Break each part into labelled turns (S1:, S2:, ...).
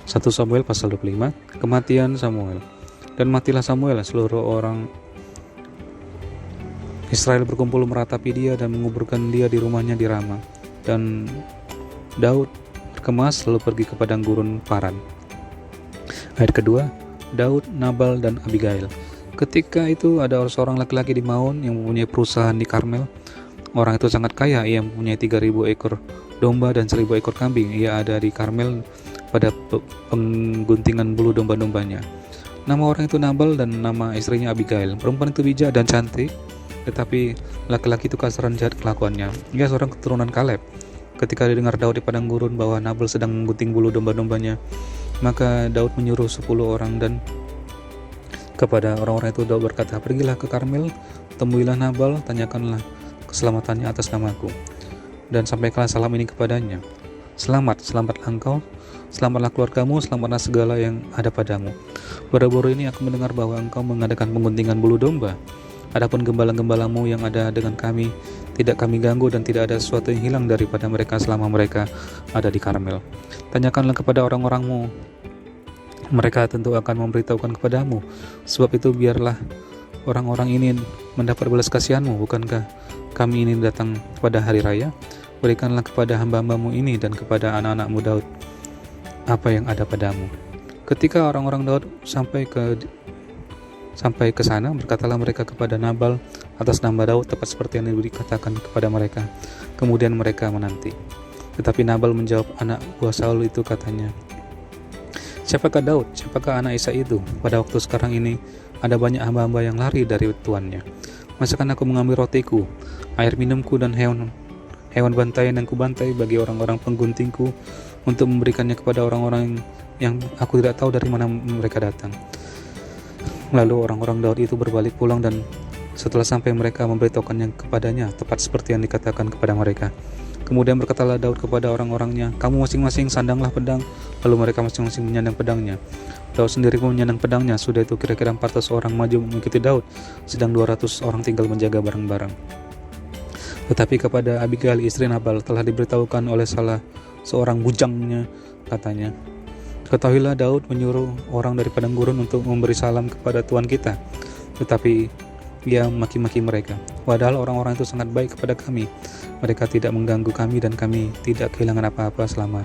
S1: 1 Samuel pasal 25. Kematian Samuel. Dan matilah Samuel, seluruh orang Israel berkumpul meratapi dia dan menguburkan dia di rumahnya di Rama. Dan Daud berkemas lalu pergi ke padang gurun Paran. Ayat kedua, Daud, Nabal, dan Abigail. Ketika itu ada seorang laki-laki di Maon yang mempunyai perusahaan di Karmel. Orang itu sangat kaya, ia mempunyai 3.000 ekor domba dan 1.000 ekor kambing. Ia ada di Karmel pada pengguntingan bulu domba-dombanya. Nama orang itu Nabal dan nama istrinya Abigail. Perempuan itu bijak dan cantik, tetapi laki-laki itu kasar dan jahat kelakuannya. Ia seorang keturunan Kaleb. Ketika didengar Daud di padang gurun bahwa Nabal sedang menggunting bulu domba-dombanya, maka Daud menyuruh 10 orang dan kepada orang-orang itu Daud berkata, "Pergilah ke Karmel, temuilah Nabal, tanyakanlah keselamatannya atas namaku, dan sampaikanlah salam ini kepadanya. Selamatlah engkau, selamatlah keluargamu, selamatlah segala yang ada padamu. Baru-baru ini aku mendengar bahwa engkau mengadakan pengguntingan bulu domba. Adapun gembala-gembalamu yang ada dengan kami, tidak kami ganggu dan tidak ada sesuatu yang hilang daripada mereka selama mereka ada di Karmel. Tanyakanlah kepada orang-orangmu, mereka tentu akan memberitahukan kepadamu. Sebab itu biarlah orang-orang ini mendapat belas kasihanmu. Bukankah kami ini datang pada hari raya? Berikanlah kepada hamba-hambamu ini dan kepada anak-anakmu Daud apa yang ada padamu." Ketika orang-orang Daud sampai ke sana, berkatalah mereka kepada Nabal atas nama Daud tepat seperti yang dikatakan kepada mereka. Kemudian mereka menanti. Tetapi Nabal menjawab anak buah Saul itu, katanya, "Siapakah Daud? Siapakah anak Isai itu? Pada waktu sekarang ini ada banyak hamba-hamba yang lari dari tuannya. Masakan aku mengambil rotiku, air minumku dan hewan bantaian yang kubantai bagi orang-orang pengguntingku untuk memberikannya kepada orang-orang yang aku tidak tahu dari mana mereka datang." Lalu orang-orang Daud itu berbalik pulang, dan setelah sampai mereka memberitahukannya kepadanya tepat seperti yang dikatakan kepada mereka. Kemudian berkatalah Daud kepada orang-orangnya, "Kamu masing-masing sandanglah pedang." Lalu mereka masing-masing menyandang pedangnya. Daud sendiri pun menyandang pedangnya. Sudah itu kira-kira 400 orang maju mengikuti Daud, sedang 200 orang tinggal menjaga barang-barang. Tetapi kepada Abigail istri Nabal telah diberitahukan oleh salah seorang bujangnya, katanya, "Ketahuilah Daud menyuruh orang dari padang gurun untuk memberi salam kepada Tuhan kita." Tetapi ia maki-maki mereka. Padahal orang-orang itu sangat baik kepada kami. Mereka tidak mengganggu kami dan kami tidak kehilangan apa-apa selama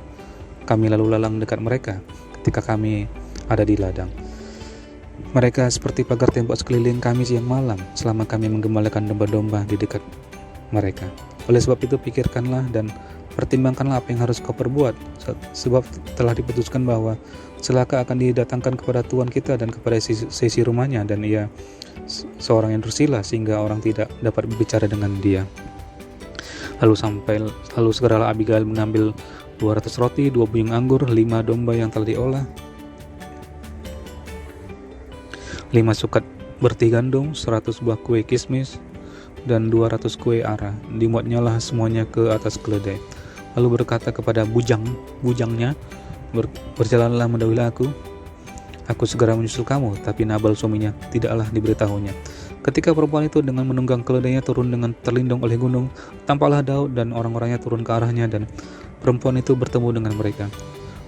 S1: kami lalu lalang dekat mereka ketika kami ada di ladang. Mereka seperti pagar tembok sekeliling kami siang malam selama kami menggembalakan domba-domba di dekat mereka. Oleh sebab itu pikirkanlah dan pertimbangkanlah apa yang harus kau perbuat, sebab telah diputuskan bahwa celaka akan didatangkan kepada Tuhan kita dan kepada sisi rumahnya, dan ia seorang yang bersila sehingga orang tidak dapat berbicara dengan dia. Lalu segeralah Abigail mengambil 200 roti, 2 buyung anggur, 5 domba yang telah diolah, 5 sukat berti gandum, 100 buah kue kismis, dan 200 kue ara. Dimuatnya lah semuanya ke atas keledai. Lalu berkata kepada bujangnya, "Berjalanlah mendahului aku segera menyusul kamu." Tapi Nabal suaminya tidaklah diberitahunya. Ketika perempuan itu dengan menunggang keledainya turun dengan terlindung oleh gunung, tampaklah Daud dan orang-orangnya turun ke arahnya, dan perempuan itu bertemu dengan mereka.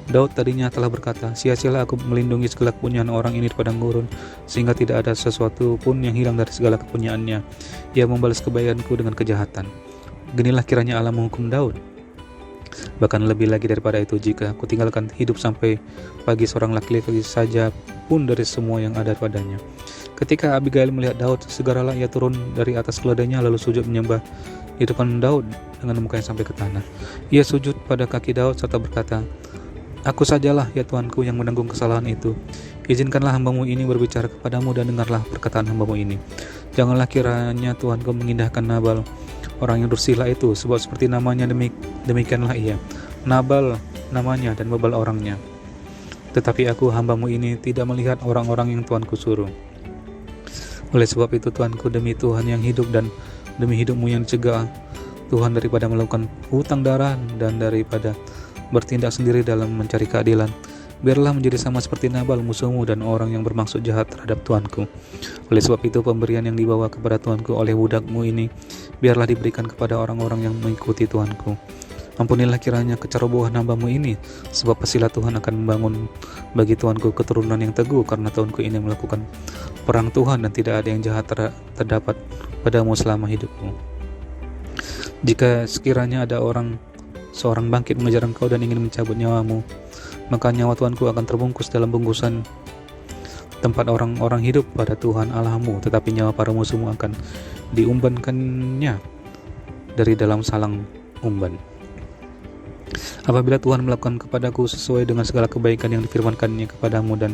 S1: Daud tadinya telah berkata, "Sia-sialah aku melindungi segala kepunyaan orang ini di padang gurun, sehingga tidak ada sesuatu pun yang hilang dari segala kepunyaannya. Ia membalas kebaikanku dengan kejahatan. Beginilah kiranya Allah menghukum Daud. Bahkan lebih lagi daripada itu, jika aku tinggalkan hidup sampai pagi seorang laki-laki saja pun dari semua yang ada padanya." Ketika Abigail melihat Daud, segeralah ia turun dari atas keledainya lalu sujud menyembah di depan Daud dengan mukanya sampai ke tanah. Ia sujud pada kaki Daud serta berkata, "Aku sajalah ya Tuanku yang menanggung kesalahan itu. Izinkanlah hambamu ini berbicara kepadamu dan dengarlah perkataan hambamu ini. Janganlah kiranya Tuanku mengindahkan Nabal, orang yang dursila itu, sebab seperti namanya demikianlah ia. Nabal namanya dan Nabal orangnya. Tetapi aku hambamu ini tidak melihat orang-orang yang Tuanku suruh. Oleh sebab itu Tuanku, demi Tuhan yang hidup dan demi hidupmu yang dicegah Tuhan daripada melakukan hutang darah dan daripada bertindak sendiri dalam mencari keadilan, biarlah menjadi sama seperti Nabal musuhmu dan orang yang bermaksud jahat terhadap Tuanku. Oleh sebab itu pemberian yang dibawa kepada Tuanku oleh budakmu ini biarlah diberikan kepada orang-orang yang mengikuti Tuanku. Ampunilah kiranya kecerobohan hamba-Mu ini, sebab pastilah Tuhan akan membangun bagi tuanku keturunan yang teguh, karena tuanku ini melakukan perang Tuhan dan tidak ada yang jahat terdapat padamu selama hidupmu. Jika sekiranya ada seorang bangkit mengejar engkau dan ingin mencabut nyawamu, maka nyawa tuanku akan terbungkus dalam bungkusan tempat orang-orang hidup pada Tuhan Allahmu, tetapi nyawa para musuhmu akan diumbankannya dari dalam salang umban. Apabila Tuhan melakukan kepadaku sesuai dengan segala kebaikan yang difirmankan-Nya kepadamu dan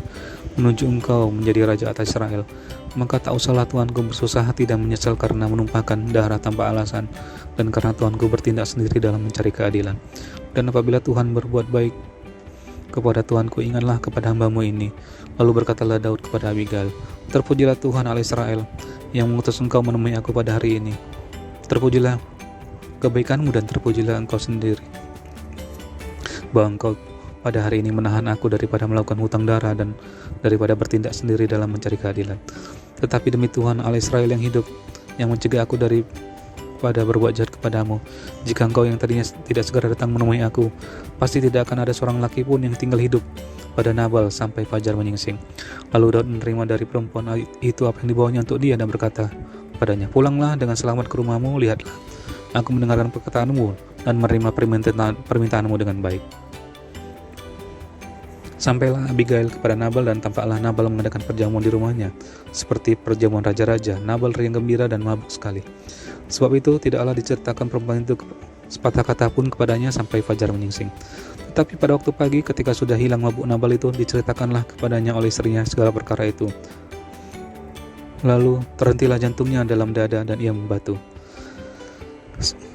S1: menuju engkau menjadi raja atas Israel, maka tak usahlah tuanku bersusah hati dan menyesal karena menumpahkan darah tanpa alasan, dan karena tuanku bertindak sendiri dalam mencari keadilan. Dan apabila Tuhan berbuat baik kepada tuanku, ingatlah kepada hamba-Mu ini. Lalu berkatalah Daud kepada Abigail, terpujilah Tuhan Allah Israel yang mengutus engkau menemui aku pada hari ini. Terpujilah kebaikan-Mu dan terpujilah engkau sendiri, bahwa engkau pada hari ini menahan aku daripada melakukan hutang darah dan daripada bertindak sendiri dalam mencari keadilan. Tetapi demi Tuhan Allah Israel yang hidup, yang mencegah aku daripada berbuat jahat kepadamu, jika engkau yang tadinya tidak segera datang menemui aku, pasti tidak akan ada seorang laki pun yang tinggal hidup pada Nabal sampai fajar menyingsing. Lalu Daud menerima dari perempuan itu apa yang dibawanya untuk dia dan berkata padanya, pulanglah dengan selamat ke rumahmu, lihatlah, aku mendengarkan perkataanmu dan menerima permintaanmu dengan baik. Sampailah Abigail kepada Nabal, dan tampaklah Nabal mengadakan perjamuan di rumahnya, seperti perjamuan raja-raja. Nabal riang gembira dan mabuk sekali. Sebab itu tidaklah diceritakan perempuan itu sepatah kata pun kepadanya sampai fajar menyingsing. Tetapi pada waktu pagi, ketika sudah hilang mabuk Nabal itu, diceritakanlah kepadanya oleh istrinya segala perkara itu. Lalu terhentilah jantungnya dalam dada dan ia membatu.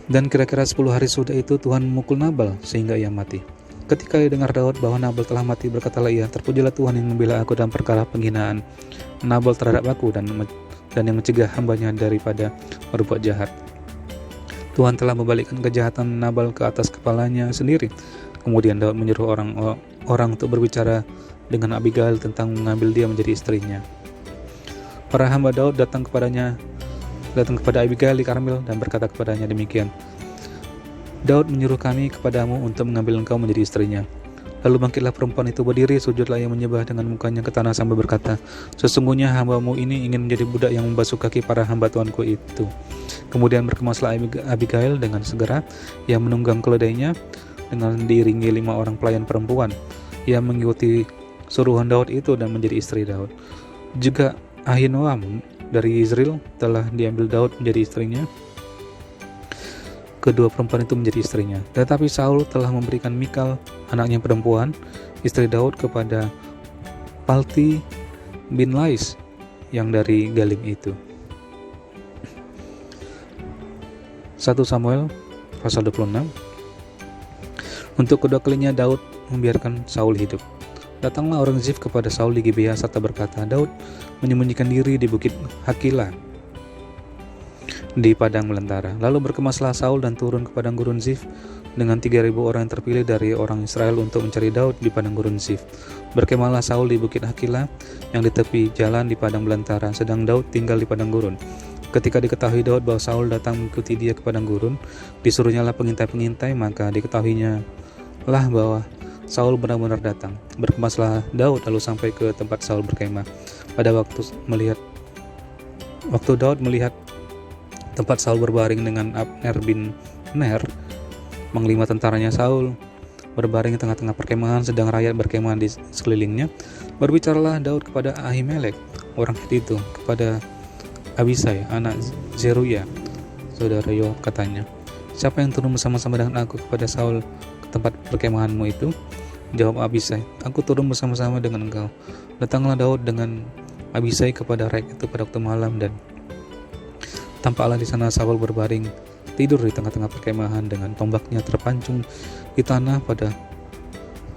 S1: Dan kira-kira 10 hari sudah itu Tuhan memukul Nabal sehingga ia mati. Ketika ia dengar Daud bahwa Nabal telah mati, berkatalah ia, terpujilah Tuhan yang membela aku dalam perkara penghinaan Nabal terhadap aku dan yang mencegah hambanya daripada berbuat jahat. Tuhan telah membalikkan kejahatan Nabal ke atas kepalanya sendiri. Kemudian Daud menyuruh orang untuk berbicara dengan Abigail tentang mengambil dia menjadi istrinya. Para hamba Daud datang kepada Abigail di Karmel dan berkata kepadanya demikian, Daud menyuruh kami kepadamu untuk mengambil engkau menjadi istrinya. Lalu bangkitlah perempuan itu berdiri, sujudlah ia menyembah dengan mukanya ke tanah sambil berkata, sesungguhnya hamba-Mu ini ingin menjadi budak yang membasuh kaki para hamba tuanku itu. Kemudian berkemaslah Abigail dengan segera, ia menunggang keledainya dengan diiringi 5 orang pelayan perempuan. Ia mengikuti suruhan Daud itu dan menjadi istri Daud. Juga Ahinoam dari Israel telah diambil Daud menjadi istrinya. Kedua perempuan itu menjadi istrinya. Tetapi Saul telah memberikan Mikal, anaknya perempuan, istri Daud, kepada Palti bin Lais yang dari Galim itu. 1 Samuel pasal 26. Untuk kedua kalinya Daud membiarkan Saul hidup. Datanglah orang Zif kepada Saul di Gibea serta berkata, Daud menyembunyikan diri di bukit Hakila di padang belantara. Lalu berkemaslah Saul dan turun ke padang gurun Zif dengan 3.000 orang yang terpilih dari orang Israel untuk mencari Daud di padang gurun Zif. Berkemahlah Saul di bukit Hakila yang di tepi jalan di padang belantara, sedang Daud tinggal di padang gurun. Ketika diketahui Daud bahwa Saul datang mengikuti dia ke padang gurun, disuruhnyalah pengintai-pengintai, maka diketahuinya lah bahwa Saul benar-benar datang. Berkemaslah Daud lalu sampai ke tempat Saul berkemah. Pada waktu Daud melihat tempat Saul berbaring dengan Abner bin Ner, panglima tentaranya Saul, berbaring di tengah-tengah perkemahan, sedang rakyat berkemah di sekelilingnya. Berbicaralah Daud kepada Ahimelek, orang Hit itu, kepada Abisai, anak Zeruya, saudara Yoab, katanya, siapa yang turun bersama-sama dengan aku kepada Saul ke tempat perkemahanmu itu? Jawab Abisai, aku turun bersama-sama dengan engkau. Datanglah Daud dengan Abisai kepada rakyat itu pada waktu malam, dan tampaklah di sana Saul berbaring tidur di tengah-tengah perkemahan dengan tombaknya terpancung di tanah pada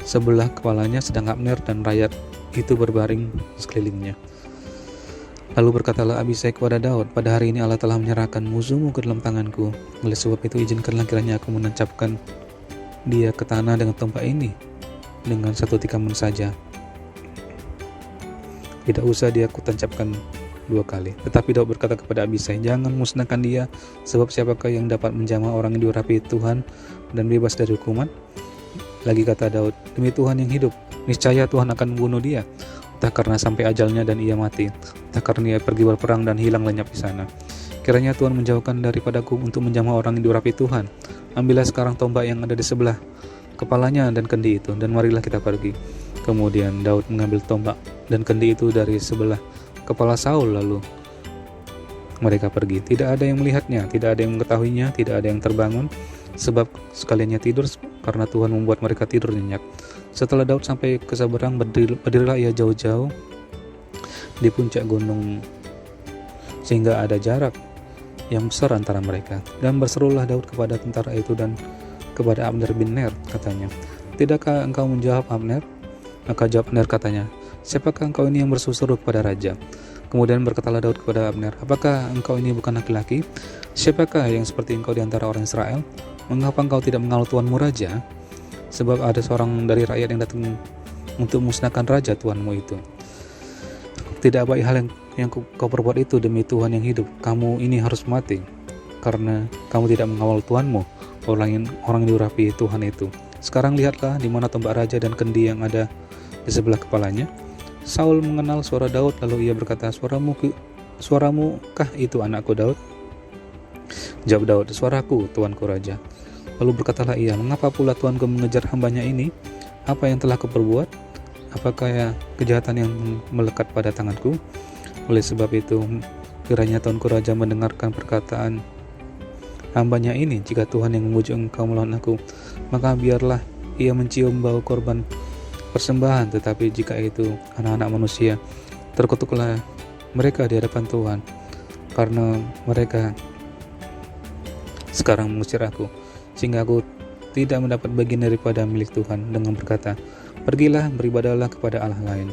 S1: sebelah kepalanya, sedang Abner dan rakyat itu berbaring sekelilingnya. Lalu berkatalah Abisai kepada Daud, pada hari ini Allah telah menyerahkan musuhmu ke dalam tanganku. Oleh sebab itu izinkanlah kiranya aku menancapkan dia ke tanah dengan tombak ini dengan 1 tikaman saja. Tidak usah dia kutancapkan 2 kali. Tetapi Daud berkata kepada Abisai, "Jangan musnahkan dia, sebab siapakah yang dapat menjamah orang yang diurapi Tuhan dan bebas dari hukuman?" Lagi kata Daud, "Demi Tuhan yang hidup, niscaya Tuhan akan membunuh dia, entah karena sampai ajalnya dan ia mati, entah karena ia pergi berperang dan hilang lenyap di sana. Kiranya Tuhan menjauhkan daripadaku untuk menjamah orang yang diurapi Tuhan. Ambillah sekarang tombak yang ada di sebelah kepalanya dan kendi itu, dan marilah kita pergi." Kemudian Daud mengambil tombak dan kendi itu dari sebelah kepala Saul, lalu mereka pergi. Tidak ada yang melihatnya, tidak ada yang mengetahuinya, tidak ada yang terbangun, sebab sekaliannya tidur karena Tuhan membuat mereka tidur nyenyak. Setelah Daud sampai ke seberang, berdirilah ia jauh-jauh di puncak gunung sehingga ada jarak yang besar antara mereka. Dan berserulah Daud kepada tentara itu dan kepada Abner bin Ner, katanya, "Tidakkah engkau menjawab, Abner?" Maka jawab Abner, katanya, "Siapakah engkau ini yang berseru-seru kepada raja?" Kemudian berkatalah Daud kepada Abner, "Apakah engkau ini bukan laki-laki? Siapakah yang seperti engkau di antara orang Israel? Mengapa engkau tidak mengawal tuanmu raja? Sebab ada seorang dari rakyat yang datang untuk musnahkan raja tuanmu itu. Tidak baik hal yang kau perbuat itu, demi Tuhan yang hidup. Kamu ini harus mati, karena kamu tidak mengawal tuanmu, orang yang diurapi Tuhan itu. Sekarang lihatlah di mana tombak raja dan kendi yang ada di sebelah kepalanya." Saul mengenal suara Daud, lalu ia berkata, "Suaramu kah itu, anakku Daud?" Jawab Daud, "Suaraku, tuanku raja." Lalu berkatalah ia, "Mengapa pula tuanku mengejar hambanya ini? Apa yang telah kuperbuat? Apakah kejahatan yang melekat pada tanganku? Oleh sebab itu, kiranya tuanku raja mendengarkan perkataan hambanya ini. Jika Tuhan yang memujuk engkau melawan aku, maka biarlah ia mencium bau korban persembahan. Tetapi jika itu anak-anak manusia, terkutuklah mereka di hadapan Tuhan, karena mereka sekarang mengusir aku, sehingga aku tidak mendapat bagian daripada milik Tuhan." Dengan berkata, "Pergilah, beribadahlah kepada Allah lain."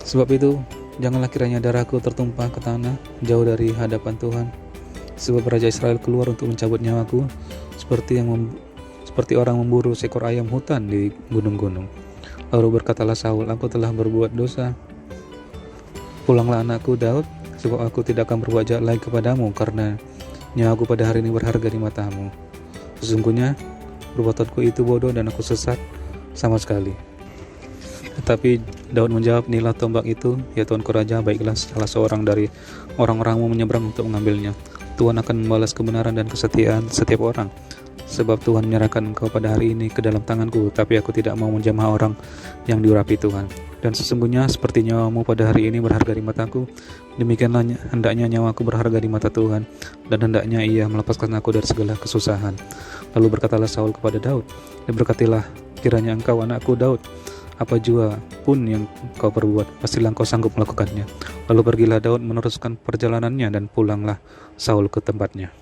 S1: Sebab itu, janganlah kiranya darahku tertumpah ke tanah jauh dari hadapan Tuhan, sebab Raja Israel keluar untuk mencabut nyawaku, seperti orang memburu seekor ayam hutan di gunung-gunung. Lalu berkatalah Saul, "Aku telah berbuat dosa. Pulanglah anakku Daud, sebab aku tidak akan berbuat jahat lagi kepadamu, karena nyawaku pada hari ini berharga di matamu. Sesungguhnya perbuatanku itu bodoh dan aku sesat sama sekali." Tetapi Daud menjawab, "Inilah tombak itu, ya tuanku raja, baiklah salah seorang dari orang-orangmu menyeberang untuk mengambilnya. Tuhan akan membalas kebenaran dan kesetiaan setiap orang, sebab Tuhan menyerahkan engkau pada hari ini ke dalam tanganku, tapi aku tidak mau menjamah orang yang diurapi Tuhan. Dan sesungguhnya seperti nyawamu pada hari ini berharga di mataku, demikianlah hendaknya nyawaku berharga di mata Tuhan, dan hendaknya ia melepaskan aku dari segala kesusahan." Lalu berkatalah Saul kepada Daud, "Diberkatilah kiranya engkau, anakku Daud. Apa jua pun yang kau perbuat, pastilah engkau sanggup melakukannya." Lalu pergilah Daud meneruskan perjalanannya, dan pulanglah Saul ke tempatnya.